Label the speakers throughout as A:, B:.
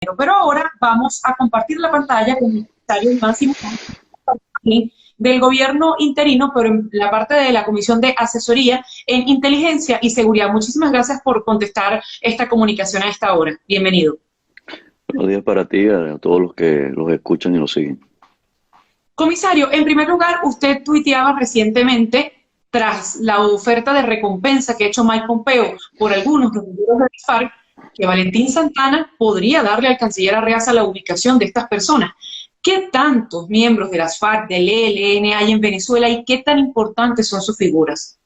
A: Pero ahora vamos a compartir la pantalla con el secretario Máximo del gobierno interino, pero en la parte de la Comisión de Asesoría en Inteligencia y Seguridad. Muchísimas gracias por contestar esta comunicación a esta hora. Bienvenido.
B: Buenos días para ti, a todos los que los escuchan y los siguen.
A: Comisario, en primer lugar, usted tuiteaba recientemente, tras la oferta de recompensa que ha hecho Mike Pompeo por algunos guerrilleros de las FARC, que Valentín Santana podría darle al canciller Arreaza la ubicación de estas personas. ¿Qué tantos miembros de las FARC, del ELN hay en Venezuela y qué tan importantes son sus figuras?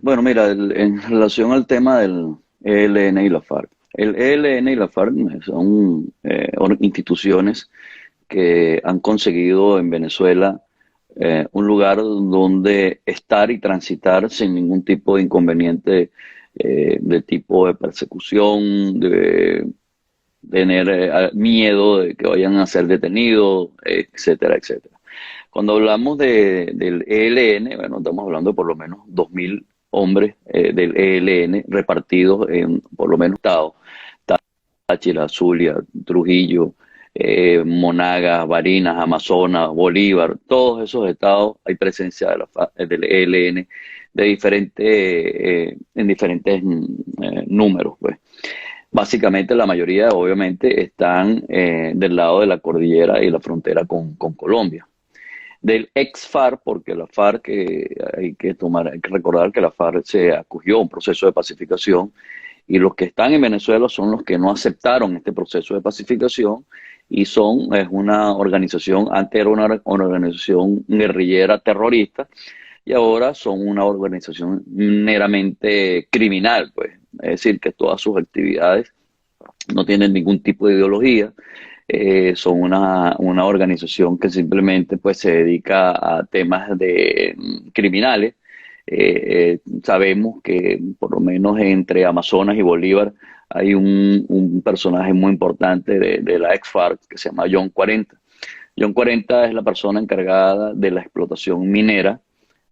B: Bueno, mira, en relación al tema del ELN y la FARC. El ELN y la FARC son instituciones que han conseguido en Venezuela un lugar donde estar y transitar sin ningún tipo de inconveniente, de tipo de persecución, de tener miedo de que vayan a ser detenidos, etcétera, etcétera. Cuando hablamos del ELN, bueno, estamos hablando de por lo menos 2.000 hombres del ELN repartidos en por lo menos estados: Táchira, Zulia, Trujillo, Monagas, Barinas, Amazonas, Bolívar. Todos esos estados hay presencia del ELN de en diferentes números, pues. Básicamente la mayoría obviamente están del lado de la cordillera y la frontera con Colombia. Del ex FARC, porque la FARC, hay que recordar que la FARC se acogió a un proceso de pacificación, y los que están en Venezuela son los que no aceptaron este proceso de pacificación, y es una organización, antes era una organización guerrillera terrorista, y ahora son una organización meramente criminal, pues. Es decir, que todas sus actividades no tienen ningún tipo de ideología. Son una organización que simplemente pues se dedica a temas de criminales. Sabemos que por lo menos entre Amazonas y Bolívar hay un personaje muy importante de la ex-FARC que se llama John 40. John 40 es la persona encargada de la explotación minera,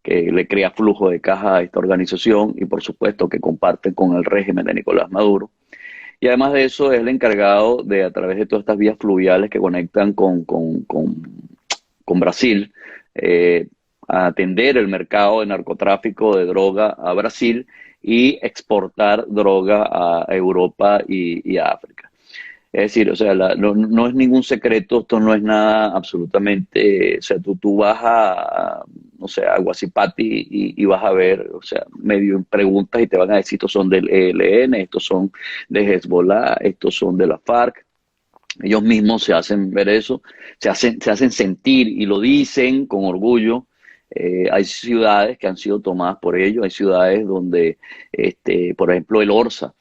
B: que le crea flujo de caja a esta organización y por supuesto que comparte con el régimen de Nicolás Maduro. Y además de eso es el encargado de, a través de todas estas vías fluviales que conectan con Brasil, a atender el mercado de narcotráfico de droga a Brasil y exportar droga a Europa y a África. Es decir, o sea, no es ningún secreto, esto no es nada absolutamente, o sea, tú vas no sé, a Guasipati y vas a ver, o sea, medio en preguntas y te van a decir, estos son del ELN, estos son de Hezbollah, estos son de la FARC. Ellos mismos se hacen ver eso, se hacen sentir y lo dicen con orgullo. Hay ciudades que han sido tomadas por ellos, hay ciudades donde, por ejemplo, el Orsa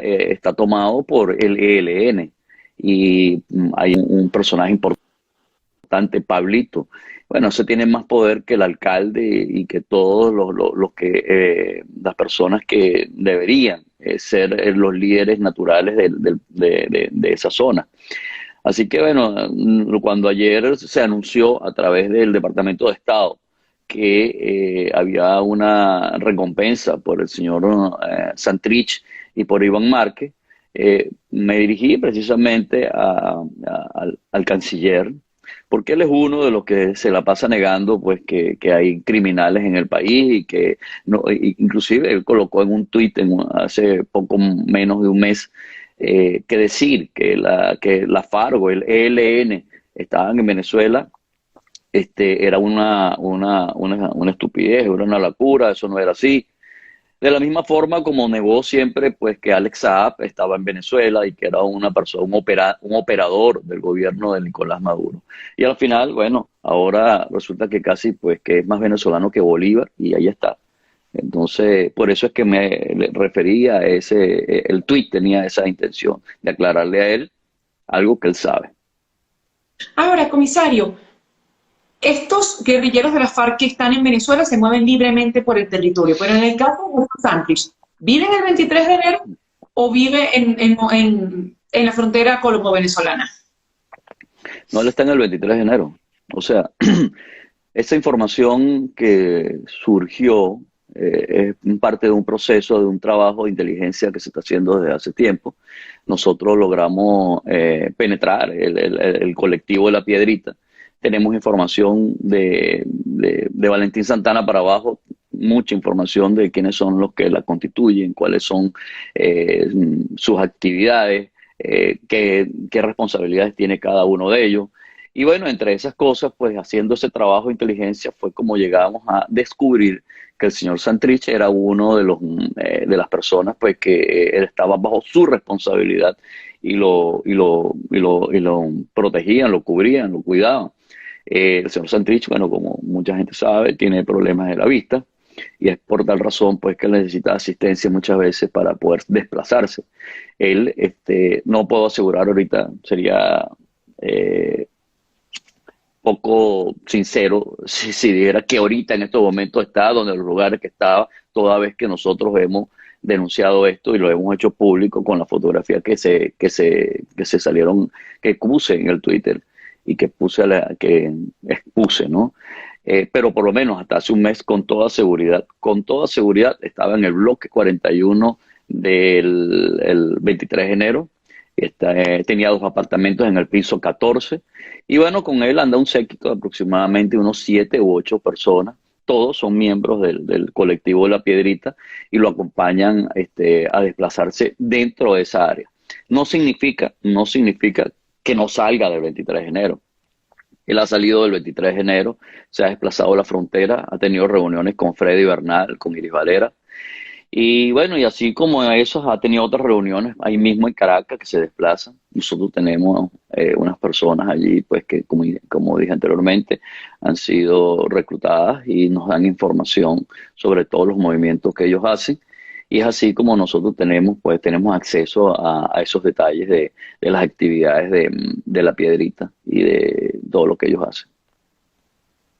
B: está tomado por el ELN, y hay un personaje importante, Pablito. Bueno, ese tiene más poder que el alcalde y que todos las personas que deberían ser los líderes naturales de esa zona. Así que bueno, cuando ayer se anunció a través del Departamento de Estado que había una recompensa por el señor Santrich y por Iván Márquez, me dirigí precisamente al canciller, porque él es uno de los que se la pasa negando pues que hay criminales en el país, y que no, inclusive él colocó en un tuit hace poco menos de un mes, que decir que la FARC o el ELN estaban en Venezuela, era una estupidez, era una locura, eso no era así. De la misma forma como negó siempre pues que Alex Saab estaba en Venezuela y que era una persona, un operador del gobierno de Nicolás Maduro. Y al final, bueno, ahora resulta que casi pues que es más venezolano que Bolívar, y ahí está. Entonces, por eso es que me refería a el tuit tenía esa intención de aclararle a él algo que él sabe.
A: Ahora, comisario, estos guerrilleros de la FARC que están en Venezuela se mueven libremente por el territorio, pero en el caso de Hugo Santrich, ¿vive en el 23 de enero o vive en la frontera colombo-venezolana?
B: No, él está en el 23 de enero. O sea, esa información que surgió es parte de un proceso, de un trabajo de inteligencia que se está haciendo desde hace tiempo. Nosotros logramos penetrar el colectivo de La Piedrita. Tenemos información de Valentín Santana para abajo, mucha información de quiénes son los que la constituyen, cuáles son sus actividades, qué responsabilidades tiene cada uno de ellos. Y bueno, entre esas cosas, pues haciendo ese trabajo de inteligencia fue como llegamos a descubrir que el señor Santrich era uno de las personas pues que él estaba bajo su responsabilidad y lo protegían, lo cubrían, lo cuidaban. El señor Santrich, bueno, como mucha gente sabe, tiene problemas de la vista y es por tal razón pues que necesita asistencia muchas veces para poder desplazarse. Él, no puedo asegurar ahorita, sería poco sincero si dijera que ahorita en estos momentos está donde los lugares que estaba, toda vez que nosotros hemos denunciado esto y lo hemos hecho público con la fotografía que salieron, que puse en el Twitter y que que expuse, ¿no? Pero por lo menos hasta hace un mes con toda seguridad estaba en el bloque 41 del 23 de enero. Tenía 2 apartamentos en el piso 14 y bueno, con él anda un séquito de aproximadamente unos 7 u 8 personas. Todos son miembros del colectivo de La Piedrita y lo acompañan a desplazarse dentro de esa área. No significa que no salga del 23 de enero. Él ha salido del 23 de enero, se ha desplazado a la frontera, ha tenido reuniones con Freddy Bernal, con Iris Valera. Y bueno, y así como esos, ha tenido otras reuniones ahí mismo en Caracas que se desplazan. Nosotros tenemos unas personas allí, pues que como dije anteriormente, han sido reclutadas y nos dan información sobre todos los movimientos que ellos hacen. Y es así como nosotros tenemos acceso a esos detalles de las actividades de La Piedrita y de todo lo que ellos hacen.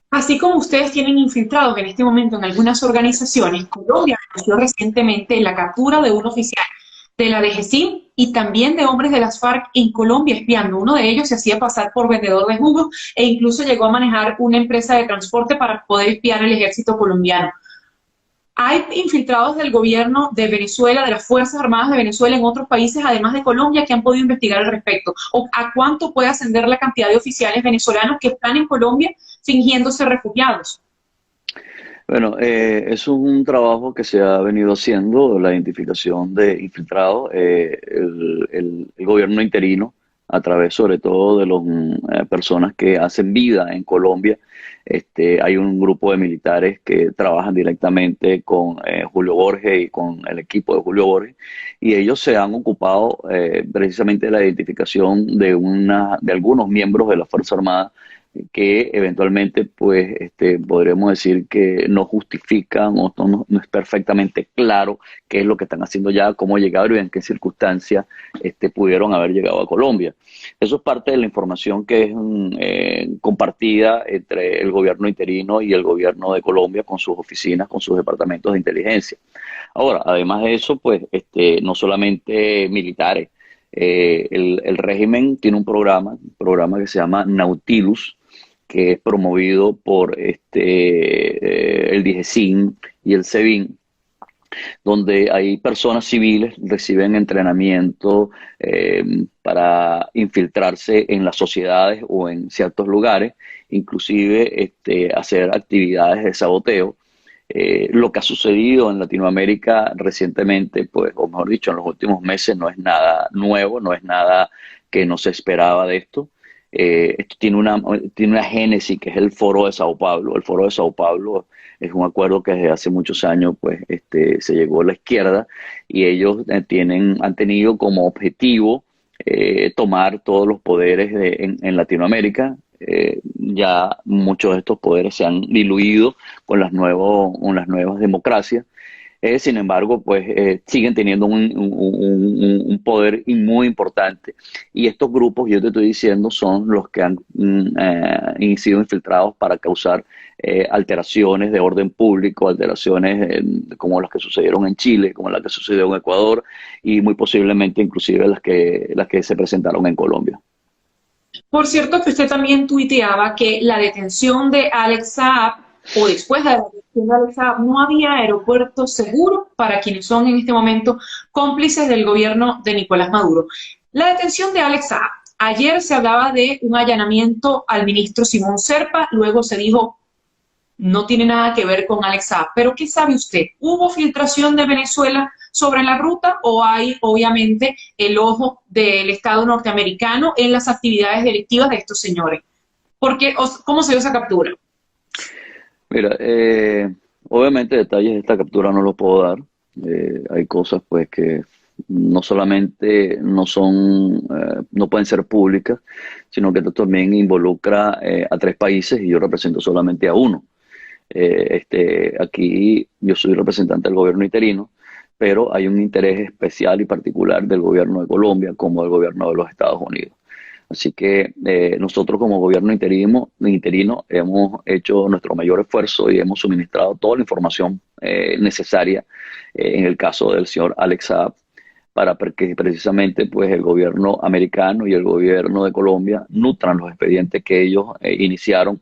A: Así como ustedes tienen infiltrados en este momento en algunas organizaciones, Colombia anunció recientemente la captura de un oficial de la DGCIM y también de hombres de las FARC en Colombia espiando. Uno de ellos se hacía pasar por vendedor de jugos e incluso llegó a manejar una empresa de transporte para poder espiar al ejército colombiano. Hay infiltrados del gobierno de Venezuela, de las Fuerzas Armadas de Venezuela en otros países, además de Colombia, que han podido investigar al respecto. ¿O a cuánto puede ascender la cantidad de oficiales venezolanos que están en Colombia fingiéndose refugiados?
B: Bueno, eso es un trabajo que se ha venido haciendo, la identificación de infiltrados. El gobierno interino, a través sobre todo de las personas que hacen vida en Colombia, hay un grupo de militares que trabajan directamente con Julio Borges y con el equipo de Julio Borges, y ellos se han ocupado precisamente de la identificación de algunos miembros de la Fuerza Armada que eventualmente pues podremos decir que no justifican o no es perfectamente claro qué es lo que están haciendo ya, cómo llegaron y en qué circunstancias pudieron haber llegado a Colombia. Eso es parte de la información que es compartida entre el gobierno interino y el gobierno de Colombia con sus oficinas, con sus departamentos de inteligencia. Ahora, además de eso, pues no solamente militares, el régimen tiene un programa que se llama Nautilus, que es promovido por el DGCIN y el SEBIN, donde hay personas civiles reciben entrenamiento para infiltrarse en las sociedades o en ciertos lugares, inclusive hacer actividades de saboteo. Lo que ha sucedido en Latinoamérica recientemente, pues, o mejor dicho, en los últimos meses, no es nada nuevo, no es nada que no se esperaba de esto. Esto tiene una génesis que es el Foro de Sao Paulo. El Foro de Sao Paulo es un acuerdo que desde hace muchos años pues, se llegó a la izquierda y ellos han tenido como objetivo tomar todos los poderes en Latinoamérica. Ya muchos de estos poderes se han diluido con las nuevas democracias. Sin embargo, pues siguen teniendo un poder muy importante. Y estos grupos, yo te estoy diciendo, son los que han sido infiltrados para causar alteraciones de orden público, alteraciones como las que sucedieron en Chile, como las que sucedió en Ecuador y muy posiblemente inclusive las que se presentaron en Colombia.
A: Por cierto, que usted también tuiteaba que la detención de Alex Saab, o después de la siendo Alex Saab, no había aeropuerto seguro para quienes son en este momento cómplices del gobierno de Nicolás Maduro. La detención de Alex Saab. Ayer se hablaba de un allanamiento al ministro Simón Serpa, luego se dijo no tiene nada que ver con Alex Saab. Pero ¿qué sabe usted? ¿Hubo filtración de Venezuela sobre la ruta o hay obviamente el ojo del Estado norteamericano en las actividades delictivas de estos señores? Porque, ¿cómo se dio esa captura?
B: Mira, obviamente detalles de esta captura no los puedo dar. Hay cosas pues que no solamente no son, no pueden ser públicas, sino que esto también involucra a 3 países y yo represento solamente a uno. Aquí yo soy representante del gobierno interino, pero hay un interés especial y particular del gobierno de Colombia como del gobierno de los Estados Unidos. Así que nosotros como gobierno interino hemos hecho nuestro mayor esfuerzo y hemos suministrado toda la información necesaria en el caso del señor Alex Saab para que precisamente pues, el gobierno americano y el gobierno de Colombia nutran los expedientes que ellos iniciaron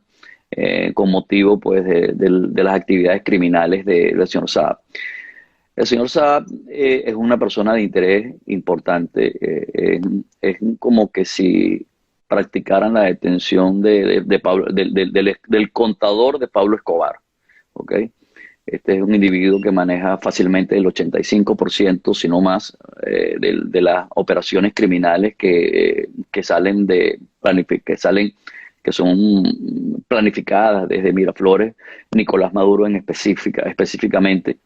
B: con motivo pues, de las actividades criminales del señor Saab. El señor Saab es una persona de interés importante. Es como que si practicaran la detención de Pablo, del contador de Pablo Escobar. ¿Ok? Este es un individuo que maneja fácilmente el 85%, si no más, de las operaciones criminales que salen que son planificadas desde Miraflores, Nicolás Maduro específicamente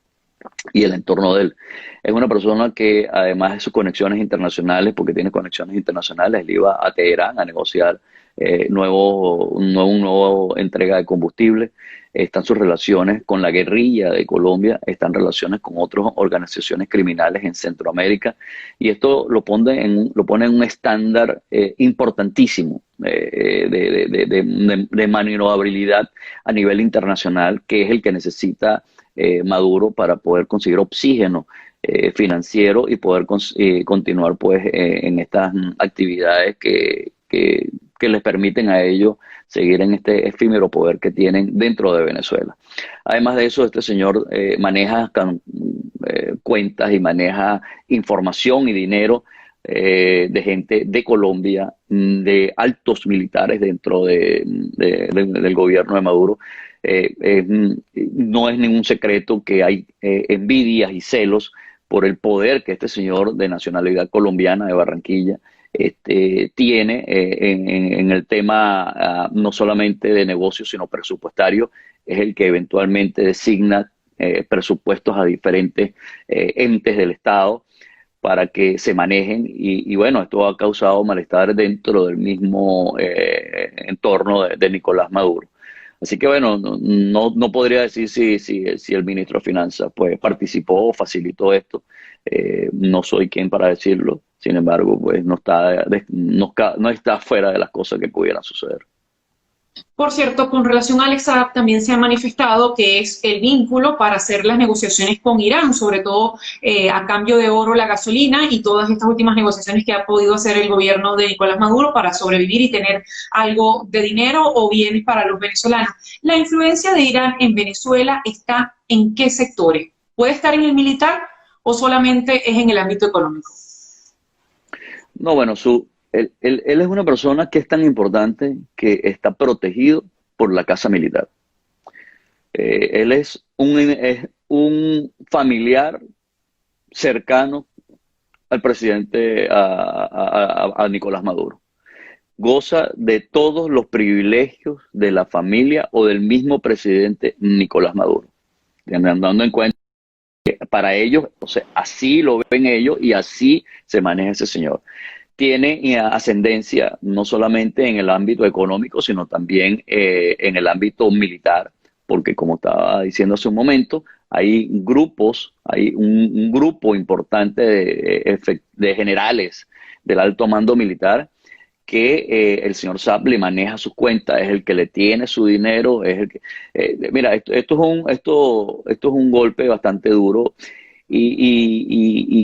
B: y el entorno de él. Es una persona que además de sus conexiones internacionales, porque tiene conexiones internacionales, él iba a Teherán a negociar una nueva entrega de combustible. Están sus relaciones con la guerrilla de Colombia, están relaciones con otras organizaciones criminales en Centroamérica, y esto lo pone en un estándar importantísimo de maniobrabilidad a nivel internacional, que es el que necesita Maduro para poder conseguir oxígeno financiero y poder continuar pues en estas actividades que les permiten a ellos seguir en este efímero poder que tienen dentro de Venezuela. Además de eso, este señor maneja cuentas y maneja información y dinero de gente de Colombia, de altos militares dentro del gobierno de Maduro. No es ningún secreto que hay envidias y celos por el poder que este señor de nacionalidad colombiana de Barranquilla tiene en el tema no solamente de negocios, sino presupuestario. Es el que eventualmente designa presupuestos a diferentes entes del Estado para que se manejen y bueno, esto ha causado malestar dentro del mismo entorno de Nicolás Maduro. Así que bueno, no podría decir si el ministro de Finanzas pues, participó o facilitó esto. No soy quien para decirlo. Sin embargo, pues no está fuera de las cosas que pudieran suceder.
A: Por cierto, con relación a Alex Saab también se ha manifestado que es el vínculo para hacer las negociaciones con Irán, sobre todo a cambio de oro la gasolina y todas estas últimas negociaciones que ha podido hacer el gobierno de Nicolás Maduro para sobrevivir y tener algo de dinero o bienes para los venezolanos. ¿La influencia de Irán en Venezuela está en qué sectores? ¿Puede estar en el militar o solamente es en el ámbito económico?
B: No, bueno, él es una persona que es tan importante que está protegido por la casa militar. Él es un familiar cercano al presidente, a Nicolás Maduro. Goza de todos los privilegios de la familia o del mismo presidente Nicolás Maduro. Dando en cuenta que para ellos, o sea, así lo ven ellos y así se maneja ese señor. Tiene ascendencia no solamente en el ámbito económico, sino también en el ámbito militar, porque como estaba diciendo hace un momento, hay un grupo importante de generales del alto mando militar que el señor Saab le maneja sus cuentas, es el que le tiene su dinero, es el que... mira, esto es un golpe bastante duro. Y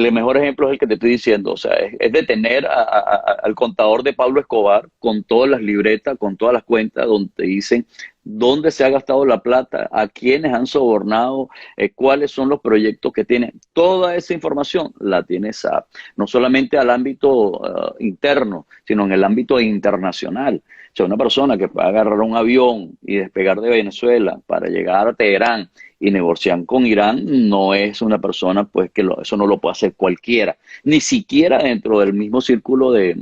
B: el mejor ejemplo es el que te estoy diciendo, o sea, es detener al contador de Pablo Escobar con todas las libretas, con todas las cuentas donde dicen dónde se ha gastado la plata, a quiénes han sobornado, cuáles son los proyectos que tienen. Toda esa información la tiene SAP, no solamente al ámbito interno, sino en el ámbito internacional. O sea, una persona que puede agarrar un avión y despegar de Venezuela para llegar a Teherán y negociar con Irán, no es una persona pues que eso no lo puede hacer cualquiera, ni siquiera dentro del mismo círculo de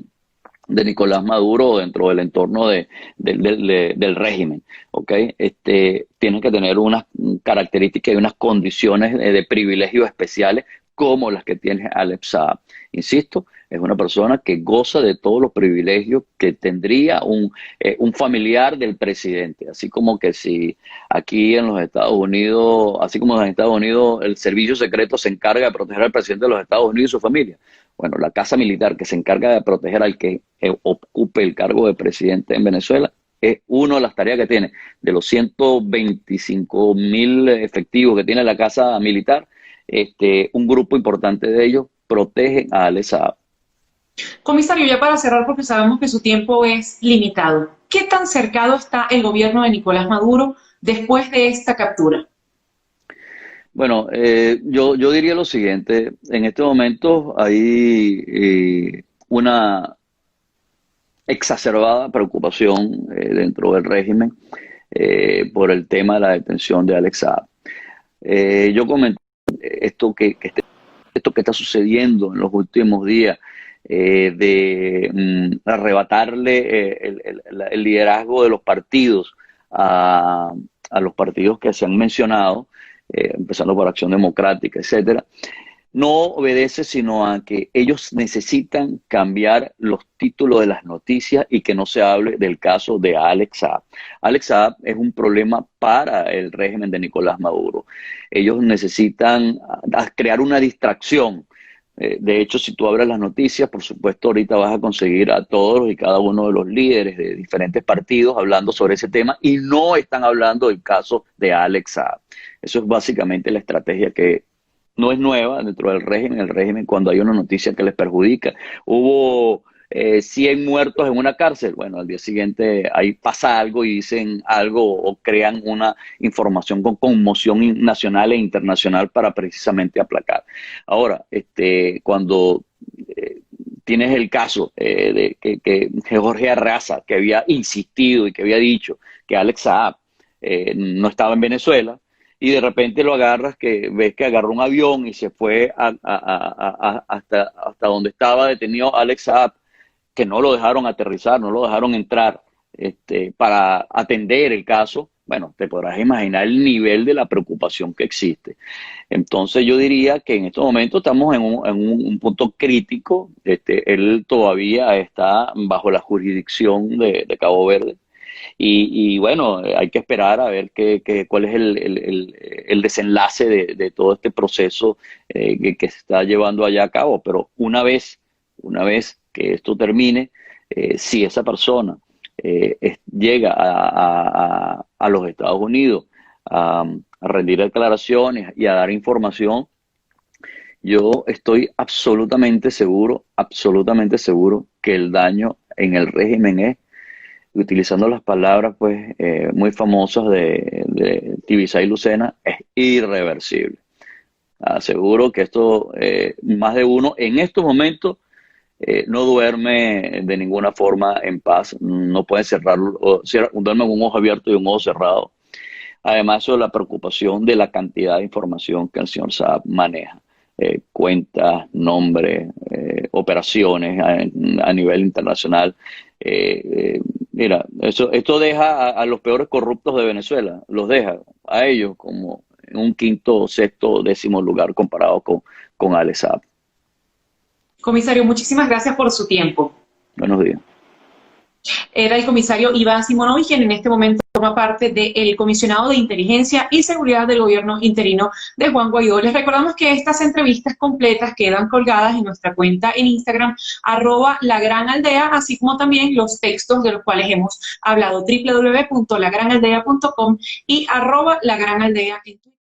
B: Nicolás Maduro dentro del entorno del régimen, ¿ok? Tienen que tener unas características y unas condiciones de privilegios especiales como las que tiene Alex Saab. Insisto, es una persona que goza de todos los privilegios que tendría un familiar del presidente, así como que si aquí en los Estados Unidos, así como en los Estados Unidos el servicio secreto se encarga de proteger al presidente de los Estados Unidos y su familia. Bueno, la Casa Militar que se encarga de proteger al que ocupe el cargo de presidente en Venezuela es una de las tareas que tiene. De los 125.000 efectivos que tiene la Casa Militar, un grupo importante de ellos protegen a Alex Saab.
A: Comisario, ya para cerrar, porque sabemos que su tiempo es limitado, ¿qué tan cercado está el gobierno de Nicolás Maduro después de esta captura?
B: Bueno, yo diría lo siguiente, en este momento hay una exacerbada preocupación dentro del régimen por el tema de la detención de Alex Saab. Yo comenté esto que está sucediendo en los últimos días, de arrebatarle el liderazgo de los partidos a los partidos que se han mencionado, empezando por Acción Democrática, etcétera, no obedece sino a que ellos necesitan cambiar los títulos de las noticias y que no se hable del caso de Alex Saab. Alex Saab es un problema para el régimen de Nicolás Maduro. Ellos necesitan crear una distracción. De hecho, si tú abres las noticias, por supuesto, ahorita vas a conseguir a todos y cada uno de los líderes de diferentes partidos hablando sobre ese tema y no están hablando del caso de Alex Saab. Eso es básicamente la estrategia que no es nueva dentro del régimen. El régimen, cuando hay una noticia que les perjudica, hubo 100 muertos en una cárcel, bueno, al día siguiente ahí pasa algo y dicen algo o crean una información con conmoción nacional e internacional para precisamente aplacar. Ahora, cuando tienes el caso de que Jorge Arraza, que había insistido y que había dicho que Alex Saab no estaba en Venezuela, y de repente lo agarras, que ves que agarró un avión y se fue hasta donde estaba detenido Alex Saab, que no lo dejaron aterrizar, no lo dejaron entrar para atender el caso. Bueno, te podrás imaginar el nivel de la preocupación que existe. Entonces yo diría que en estos momentos estamos en un punto crítico. Él todavía está bajo la jurisdicción de Cabo Verde. Y bueno, hay que esperar a ver cuál es el desenlace de todo este proceso que se está llevando allá a cabo. Pero una vez que esto termine, si esa persona llega a los Estados Unidos a rendir declaraciones y a dar información, yo estoy absolutamente seguro que el daño en el régimen es, utilizando las palabras pues muy famosas de Tibisay Lucena, es irreversible. Aseguro que esto, más de uno en estos momentos no duerme de ninguna forma en paz, no puede cerrarlo, duerme con un ojo abierto y un ojo cerrado. Además, eso es la preocupación de la cantidad de información que el señor Saab maneja. Cuentas, nombres, operaciones a nivel internacional. Mira, esto deja a los peores corruptos de Venezuela, los deja a ellos como en un quinto, sexto, décimo lugar comparado con Alex Saab.
A: Comisario, muchísimas gracias por su tiempo.
B: Buenos días.
A: Era el comisario Iván Simonovic, quien en este momento forma parte del Comisionado de Inteligencia y Seguridad del Gobierno interino de Juan Guaidó. Les recordamos que estas entrevistas completas quedan colgadas en nuestra cuenta en Instagram, @lagranaldea, así como también los textos de los cuales hemos hablado, www.lagranaldea.com y @lagranaldea en Twitter.